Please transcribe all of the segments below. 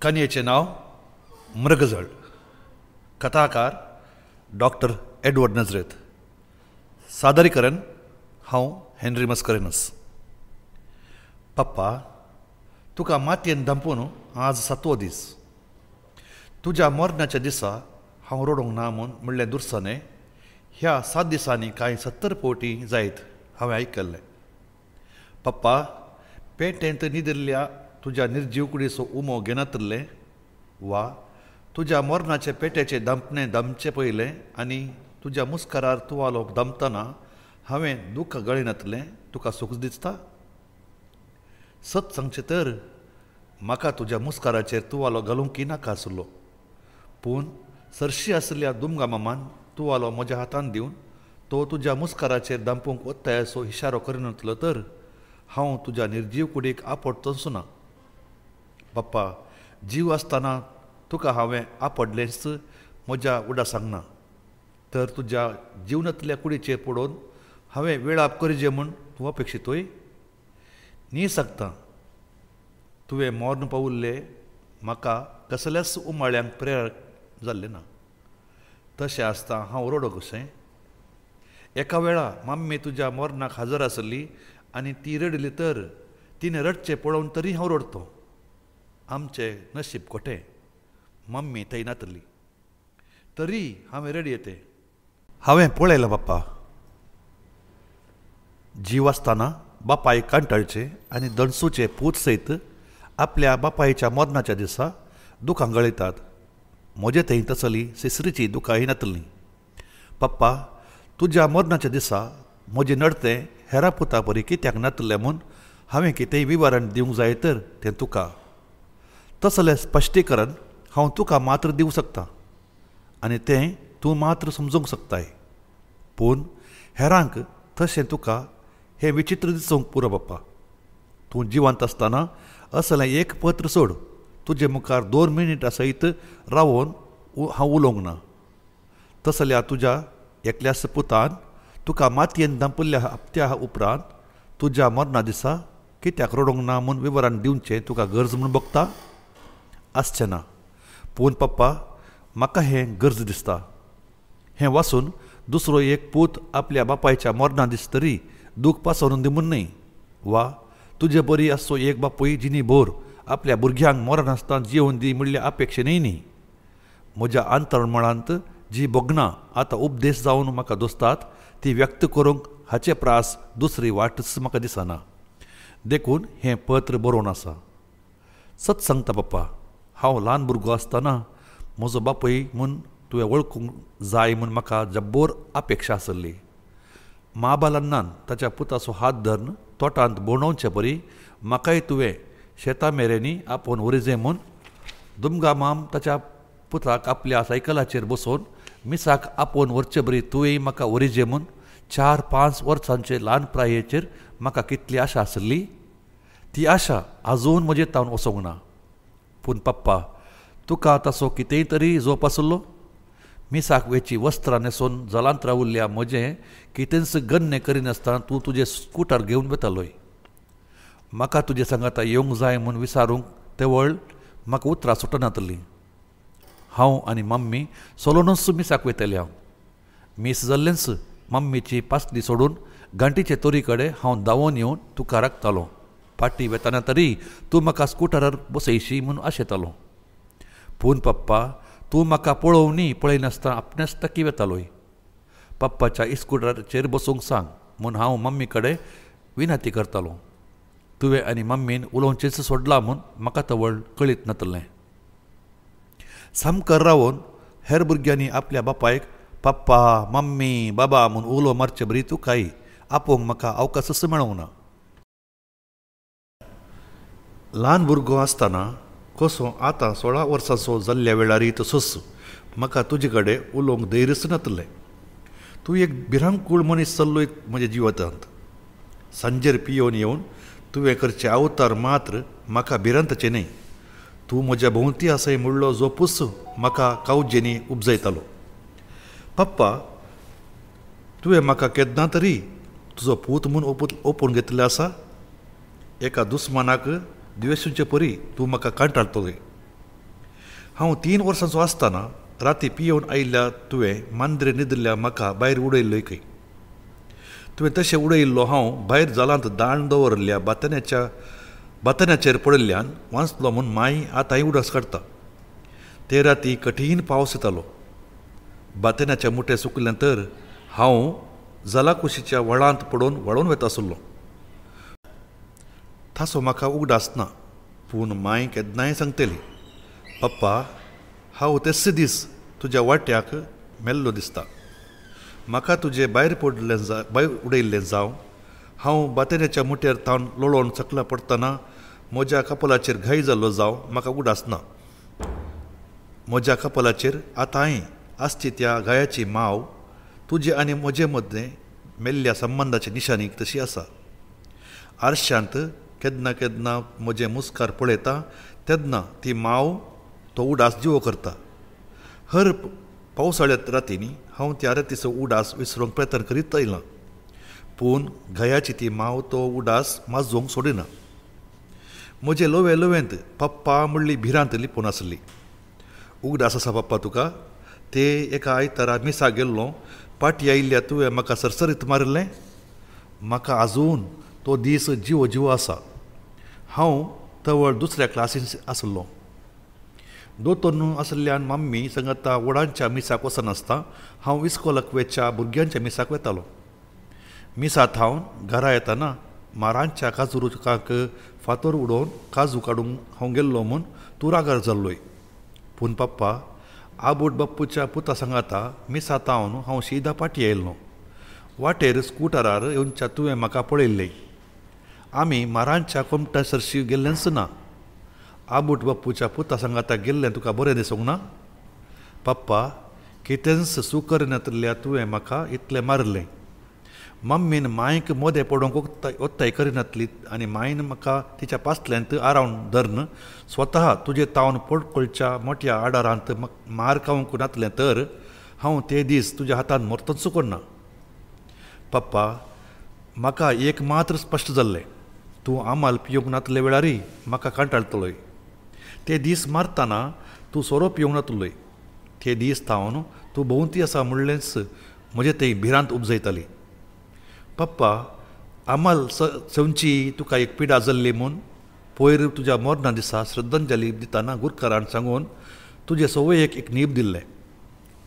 कन्येचें नांव मृगजळ. कथाकार doctor Edward नजरेत. सादरीकरण हांव हेनरी मस्करेनस. पप्पा, तुका मातयेन दंपून आज 7वो दीस. तुज्या मरणाच्या दिसा हांव रडोंक ना म्हणलें दुरसाने ह्या 7 दिसांनी कांय 70 फावटी जायत हांवें आयकल्लें. पप्पा, पेटेंत न्हिदिल्ल्या तुज्या निर्जीव कुडीचो उमो घेनातलें वा तुज्या मरणाचे पेटेचें दंपणें दमचे पयलें आनी तुज्या मुस्कारार तुवालो दमतना हांवें दूख गळयनातलें तुका सूख दिसता? सत सांगचें तर म्हाका तुज्या मुस्काराचेर तुवालो घालूंकय नाका आसलो, पूण सरशी आसल्या दुमगामामान तुवालो म्हज्या हातान दिवन तो तुज्या मुस्काराचेर दंपूंक वताय असो इशारो करिनातलो तर हांव तुज्या निर्जीव कुडीक आपट चोंसूना. पप्पा, जीव आसतना तुका हांवें आपडलेंच म्हज्या उडासांक ना, तर तुज्या जिवनांतल्या कुडीचेर पडोवन हांवें वेळाप करचें म्हूण तूं अपेक्षितोय? न्ही सांगता, तुवें मरण पावुल्लें म्हाका कसल्याच उमाळ्यांक प्रेरक जाल्लें ना. तशें आसता हांव रडो कशें? एका वेळा मम्मी तुज्या मरणाक हजर आसली आनी ती रडली तर तिणें रडचें पळोवन तरी हांव रडतो. आमचें नशीब खोटें. मम्मी थंय नातली तरी हांवें रडी येतें. हांवें पळयलां पप्पा, जीव आसतना बापायक कांटाळचें आनी दणसूचें पूत सयत आपल्या बापायच्या मरणाच्या दिसा दुखां गळयतात. म्हजे थंय तसली सिसरीची दुखांय नातलीं. पप्पा, तुज्या मरणाच्या दिसा म्हजें नडतें हेरा पुता परी कित्याक नातलें म्हूण हांवें कितेंय विवरण दिवंक जाय तर तें तुका. तसलें स्पश्टीकरण हांव तुका मात्र दिवंक शकता आनी तें तूं मात्र समजूंक शकताय, पूण हेरांक तशें तुका हें विचित्र दिसूंक पुरो पप्पा. तूं जिवंत आसतना असलें एक पत्र सोड तुजे मुखार 2 मिनिटां सयत रावोन हांव उलोवंक ना. तसल्या तुज्या एकल्याच पुतान तुका मातयेन दंपल्ल्या हप्त्या उपरांत तुज्या मरणा दिसा कित्याक रडोंक ना म्हूण विवरण दिवचें तुका गरज म्हूण बगता? आसचें ना. पूण पप्पा, म्हाका हें गरज दिसता. हें वाचून दुसरो एक पूत आपल्या बापायच्या मरणा दीस तरी दूख पासोरून दी म्हूण न्ही, वा तुजे बरी असो एक बापूय जिनी भोर आपल्या भुरग्यांक मरण आसतना जिवन दी म्हणल्या अपेक्षेनय न्ही. म्हज्या अंतर्मळांत जी भोगणां आतां उपदेश जावन म्हाका दोसतात ती व्यक्त करूंक हाचे प्रास दुसरी वाटच म्हाका दिसना. देखून हें पत्र बरोवन आसा. सत सांगता पप्पा, हांव ल्हान भुरगो आसतना म्हजो बापूय म्हूण तुवें वळखूंक जाय म्हूण म्हाका जब्बोर अपेक्षा आसली. महाबालन्नान ताच्या पुताचो हात धरून तोटांत बोंडोवचे परी म्हाकाय तुवें शेतां मेरेनी आपोवन व्हरचें म्हूण दुमगामाम ताच्या पुताक आपल्या सायकलाचेर बसोवन मिसाक आपोवन व्हरचे बरी तुवें म्हाका व्हरचें म्हूण 4-5 वर्सांचे ल्हान प्रायेचेर म्हाका कितली आशा आसली. ती आशा आजून म्हजे तावन वचोंक ना. पूण पप्पा, तुका ताचो कितेंय तरी जोप आसलो? मिसाक वेची वस्त्रां न्हेसोवन जलांतरा उरल्या म्हजें कितेंच गन्य करिनासतना तूं तुजें स्कूटर घेवन वतालोय. म्हाका तुजे सांगाता येवंक जाय म्हूण विचारूंक तेवळ म्हाका उतरां सुटनातलीं. हांव आनी मम्मी सोलोनूच मिसाक वयतलें हांव. मीस जाल्लेंच मम्मीची पासली सोडून घंटीचे तोरी कडेन हांव धांवोन येवन तुका राखतालों. फाटीं वेतना तरी तूं म्हाका स्कूटरार बसयशी म्हूण आशेतालो. पूण पप्पा, तूं म्हाका पळोवनी पळयनासतना आपणेच टकी वेतालोय. पप्पाच्या इस्कूटराचेर बसूंक सांग म्हूण हांव मम्मी कडेन विनंती करतालों. तुवें आनी मम्मीन उलोवचेंच सोडलां म्हूण म्हाका तवळ कळीत नातलें. सामकें रावोन हेर भुरग्यांनी आपल्या बापायक पप्पा, मम्मी, बाबा म्हूण उलो मारचे बरी तुकाय आपोवंक म्हाका अवकाशच मेळोंक ना. ल्हान भुरगो आसतना कसो आतां 16 वर्सांचो जाल्ल्या वेळार तसोच म्हाका तुजे कडेन उलोवंक धैर्यच नातलें. तूं एक भिरांकूळ मनीस चल्लोय म्हज्या जिवितांत. सांजेर पियोन येवन तुवें करचे अवतार मात्र म्हाका भिरांतचे न्ही. तूं म्हज्या भोंवती आसय म्हणलो जोपूच म्हाका कावजेनी उपजयतालो. पप्पा, तुवें म्हाका केन्ना तरी तुजो पूत म्हूण ओपून घेतलें आसा? एका दुस्मानाक द्वेशुचे परी तूं म्हाका कांटाळटलें. हांव 3 वर्सांचो आसतना राती पियेवन आयिल्ल्या तुवें मांद्रे न्हिदल्या म्हाका भायर उडयल्लो खंय. तुवें तशें उडयिल्लो हांव भायर जालांत दांड दवरल्या बातन्याचेर पडिल्ल्यान वाचलो म्हूण माई आतांय उडस काडटा. ते राती कठीण पावस येतालो. बातन्याचे मुठे सुकले तर हांव जलाकुशीच्या व्हळांत पडून वळून वता आसलो. तासो म्हाका उगडास ना, पूण माय केन्नाय सांगतली, पप्पा हांव तेस्से दीस तुज्या वाट्याक मेल्लो दिसता. म्हाका तुजें भायर उडयल्लें जावं. हांव बातन्याच्या मुठ्यार थावन लोळोवन सकला पडटना म्हज्या कपलाचेर घाई जाल्लो जावं म्हाका उगडास ना. म्हज्या कपलाचेर आतांय आसची त्या घायाची माव तुजे आनी म्हजे मदें मेल्ल्या संबंदाची निशाणी तशी आसा. आरश्यांत केन्ना केन्ना म्हजें मुस्कार पळयता तेन्ना ती माव तो उडास जिवो करता. हर पावसाळ्यात रातींनी हांव त्या रातीचो उडास विसरूंक प्रयत्न करीत आयलां, पूण घयाची ती माव तो उडास माजोवंक सोडिना. म्हजे लोवे लोवेंत पप्पा म्हणली भिरांत लिपून आसली. उगडास आसा पप्पा तुका? ते एका आयतारा मिसा गेल्लो पाटी आयिल्ल्या तुवें म्हाका सरसरीत मारलें. म्हाका आजून तो दीस जिवो जिवो आसा. हांव तवळ दुसऱ्या क्लासीन आसलो. दोतोर न्हू आसल्यान मम्मी सांगता वडांच्या मिसाक वचनासता हांव इस्कोलकवेच्या भुरग्यांच्या मिसाक वेतालो. मिसांत हांव घरा येतना मारांच्या काजूरुकाक फातर उडोवन काजू काडूंक हांव गेल्लो म्हूण तूं रागार जाल्लोय. पूण पप्पा आबूड बाप्पूच्या पुता सांगाता मिसांत हांव शिदा पाटी आयिल्लो. वाटेर स्कुटरार येवच्या तुवें म्हाका पळयल्लें. आमी मारांच्या कोमटा सरशी गेल्लेंच ना. आबूट बाप्पूच्या पुता सांगाता गेल्लें तुका बरें दिसूंक ना? पप्पा कितेंच सुकरनातल्या तुवें म्हाका इतलें मारलें. मम्मीन मांयक मोदें पडोवंक ओत्ताय करिनातली आनी मायन म्हाका तिच्या पासल्यांत आरावन धरन स्वता तुजे तावन पडकोळच्या मोठ्या आडारांत मार खावंक नातलें तर हांव ते दीस तुज्या हातान मरतन चुकोना. पप्पा म्हाका एक मात्र स्पश्ट जाल्लें, तूं आमाल पिवंक नातले वेळारी म्हाका कांटाळटलोय. ते दीस मारतना तूं सोरो पिवंक नातलोय. ते दीस थावन तूं भोंवती आसा म्हणलेंच म्हजे थंय भिरांत उपजयताली. पप्पा आमाल सवची तुका एक पिडा जाल्ली म्हूण पयर तुज्या मोरणा दिसा श्रद्धांजली दितना गुरकारान सांगून तुजे सवयेक एक न्हीप दिल्लें.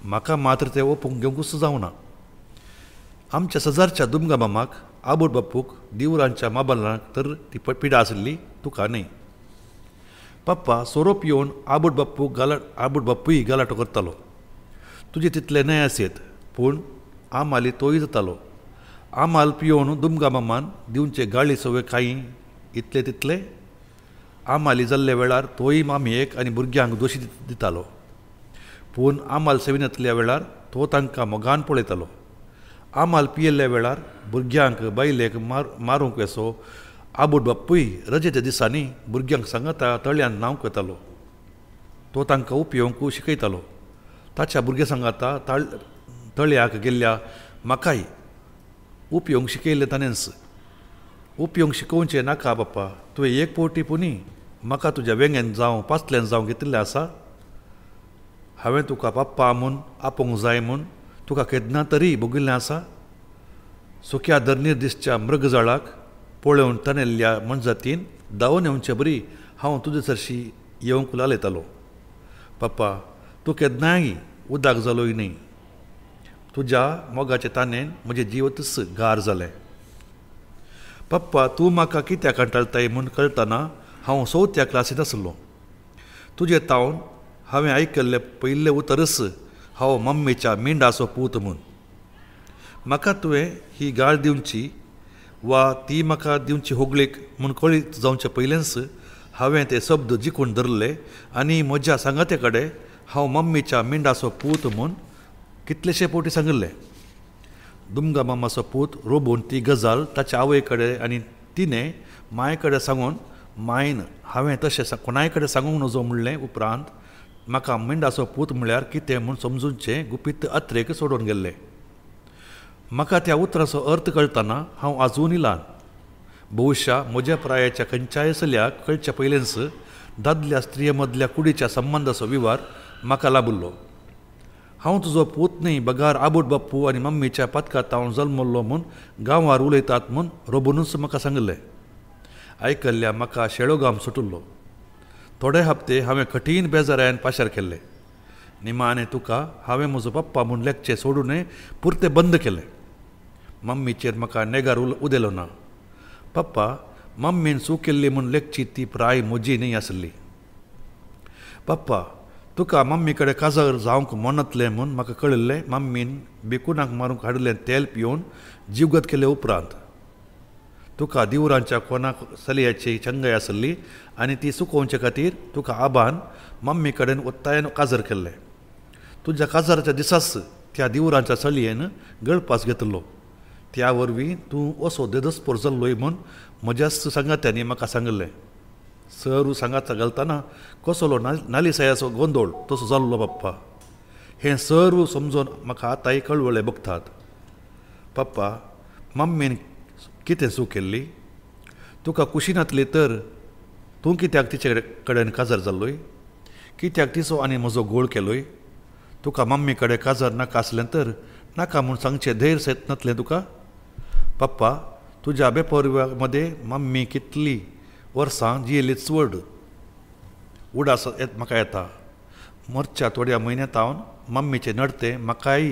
म्हाका मात्र तें ओपूंक घेवंकूच जावना. आमच्या सजारच्या दुमगा मामाक आबूड बापूक दिवरांच्या माबालांक तर ती पिडा आसली, तुका न्हय. पप्पा सोरो पिवून आबूड बापूय गालाटो करतालो. तुजे तितले न्हय आसत, पूण आमाली तोय जातालो. आमाल पिवून दुमगा मामान दिवचे गाळी सवय खाई इतले तितले. आमाली जाल्ल्या वेळार तोय मामयेक आनी भुरग्यांक दोशी दितालो. पूण आमाल सेविनांतल्या वेळार तो तांकां मोगान पळयतालो. आमाल पियेल्ल्या वेळार भुरग्यांक बायलेक मारूंक वेसो आबूड बापूय रजेच्या दिसांनी भुरग्यांक सांगता तळ्यान न्हांवंक वेतालो. तो तांकां उपयोंकूय शिकयतालो. ताच्या भुरग्यां सांगता तळ्याक गेल्ल्या म्हाकाय उपयोंक शिकयलें ताणेंच. उपयोंक शिकोवचें नाका बाप्पा, तुवें एक पोवटी पुनी म्हाका तुज्या वेंगेन जावं पासल्यान जावं घेतिल्लें आसा. हांवें तुका पप्पा म्हूण आपोवंक जाय म्हूण तुका केन्ना तरी भोगिल्लें आसा. सुक्या धरणीर दिसच्या मृगजळाक पळोवन ताणेल्ल्या मनजातीन धांवन येवचे बरी हांव तुजे सरशी येवंक लालयतालो. पप्पा तूं केन्नाय उदाक जालोय न्ही. तुज्या मोगाचे ताणेन म्हजें जिवतच गार जालें. पप्पा तूं म्हाका कित्याक कंटाळताय म्हूण कळटना हांव 4थ्या क्लासींत आसलो. तुजें तावन हांवें आयकल्लें पयिल्लें उतरच हांव मम्मीच्या मिंडाचो पूत म्हूण. म्हाका तुवें ही गाळ दिवची वा ती म्हाका दिवची होगळीक म्हूण कळीत जावचे पयलेंच हांवें ते शब्द जिखून धरले आनी म्हज्या सांगाते कडेन हांव मम्मीच्या मिंडाचो पूत म्हूण कितलेशे फावटी सांगलें. दुमगा मामाचो पूत रोबून ती गजाल ताच्या आवय कडेन आनी तिणें माये कडेन सांगून मायन हांवें तशें कोणाय कडेन सांगूंक नजो म्हणलें. उपरांत म्हाका मिंडाचो पूत म्हळ्यार कितें म्हूण समजूनचें गुपीत आत्रेक सोडून गेल्लें. म्हाका त्या उतराचो अर्थ कळटना हांव आजूनय ल्हान. भविश्या म्हज्या प्रायाच्या खंयच्याय चलयाक कळचे पयलेंच दादल्या स्त्रिये मदल्या कुडीच्या संबंधाचो विवार म्हाका लाभिल्लो. हांव तुजो पूत न्ही बगार आबूड बाप्पू आनी मम्मीच्या पथकांत हांव जल्मल्लो म्हूण गांवार उलयतात म्हूण रोबनूच म्हाका सांगलें. आयकल्ल्या म्हाका शेळो घाम सुटिल्लो. थोडे हप्ते हांवें कठीण बेजारायन पाशार केल्ले. निमाणें तुका हांवें म्हजो पप्पा म्हूण लेखचें सोडूनय पुरतें बंद केलें. मम्मीचेर म्हाका नेगार उदेलो ना. पप्पा मम्मीन सू केल्ली म्हूण लेखची ती प्राय म्हजी न्ही आसली. पप्पा तुका मम्मी कडेन काजर जावंक मनतलें म्हूण म्हाका कळिल्लें मम्मीन बिकुनाक मारूंक हाडिल्लें तेल पिवन जीवगत केले उपरांत. तुका दिवरांच्या कोणाक चलयाची चंगाय आसली आनी ती सुकोवचे खातीर तुका आबान मम्मी कडेन उत्तायन काजर केल्लें. तुज्या काजराच्या दिसाच त्या दिवरांच्या चलयेन गळपास घेतलो. त्या वरवीं तूं असो देदस्पोर जाल्लोय म्हूण म्हज्याच सांगात्यांनी म्हाका सांगलें. सरू सांगात घालतना कसलो नालिसायाचो गोंदोळ तसो जाल्लो पप्पा. हें सर्व समजून म्हाका आतांय कळवळे बगतात. पप्पा मम्मीन कितें चूक केल्ली? तुका कुशी नातली तर तूं कित्याक तिचे कडेन काजर जाल्लोय? कित्याक तिचो आनी म्हजो गोळ केलोय? तुका मम्मी कडेन काजर नाका आसलें तर नाका म्हूण सांगचें धैर्य सयत नातलें तुका? पप्पा तुज्या बेपरव्या मदें मम्मी कितली वर्सां जियेली चड उडास म्हाका येता. मरच्या थोड्या म्हयन्यांत हांव मम्मीचे नडते म्हाकाय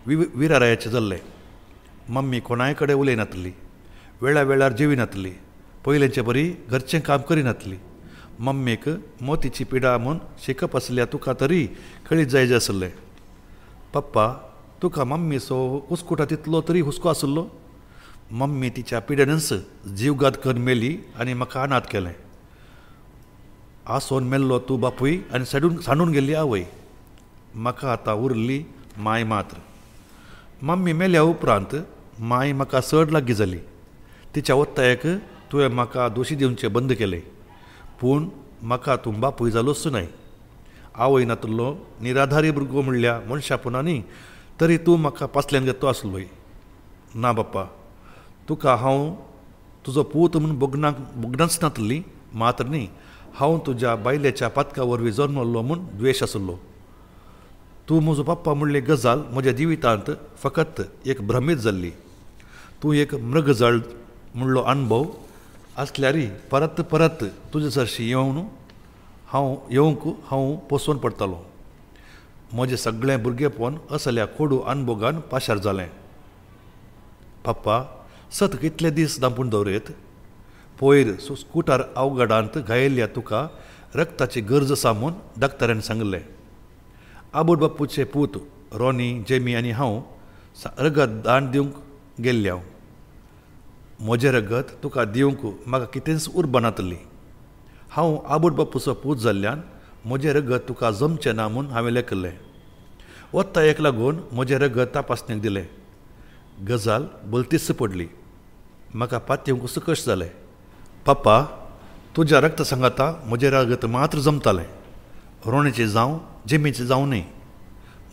विरारायाचें जाल्लें. मम्मी कोणाय कडेन उलयनातली, वेळा वेळार जेविनातली, पयलेंचे बरी घरचें काम करिनातली. मम्मीक मोतीची पिडा म्हूण शिकप आसल्या तुका तरी कळीत जायचें आसलें. पप्पा तुका मम्मीचो कुस्कुटा तितलो तरी हुस्को आसलो? मम्मी तिच्या पिड्यानच जीवघात करून मेली आनी म्हाका अनाथ केलें. आसोन मेल्लो तूं बापूय आनी सांडून गेल्ली आवय. म्हाका आतां उरली माय मात्र. मम्मी मेल्या उपरांत माय म्हाका चड लागीं जाली. तिच्या ओत्तायक तुवें म्हाका दोशी दिवचें बंद केलें. पूण म्हाका तूं बापूय जालोच न्हय. आवय नातलो निराधारी भुरगो म्हणल्या मनशापणांनी तरी तूं म्हाका पासल्यान घेतो आसलोय. ना बाप्पा तुका हांव तुजो पूत म्हूण बगनाच नातली मात्र न्ही. हांव तुज्या बायलेच्या पातका वरवीं जल्मल्लो म्हूण द्वेश आसलो. तूं म्हजो पप्पा म्हणली गजाल म्हज्या जिवितांत फकत एक भ्रमीत जाल्ली. तूं एक मृगजळ म्हणलो अणभव आसल्यारी परत परत तुजे सरशी येवंक हांव पोसोवन पडटलों. म्हजें सगळें भुरगेपण असल्या खोडू अणभोगान पाशार जालें. पप्पा सत कितले दीस दांपून दवरेत? पयर स्कुटार अवघडांत घायिल्ल्या तुका रक्ताची गरज आसा म्हूण डाक्टरान सांगलें. आबूड बापूचे पूत रॉनी जेमी आनी हांव रगत दान दिवंक गेल्ले. हांव म्हजें रगत तुका दिवंक म्हाका कितेंच उर्बनातली. हांव आबूड बापूचो पूत जाल्ल्यान म्हजें रगत तुका जमचें ना म्हूण हांवें लेखलें. वत्तायेक लागून म्हजें रगत तपासणेक दिलें. गजाल बोलतीच पडली. म्हाका पातयेवंक सकस जालें. पप्पा तुज्या रक्त सांगाता म्हजें रगत मात्र जमतालें. रोणेचें जावं जेमीचें जावं न्ही.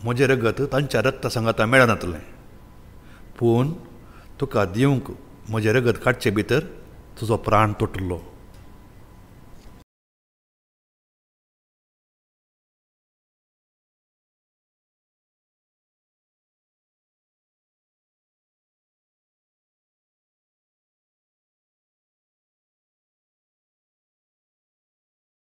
म्हजें रगत तांच्या रक्त सांगाता मेळनातलें. पूण तुका दिवंक म्हजें रगत काडचे भितर तुजो प्राण तुटलो.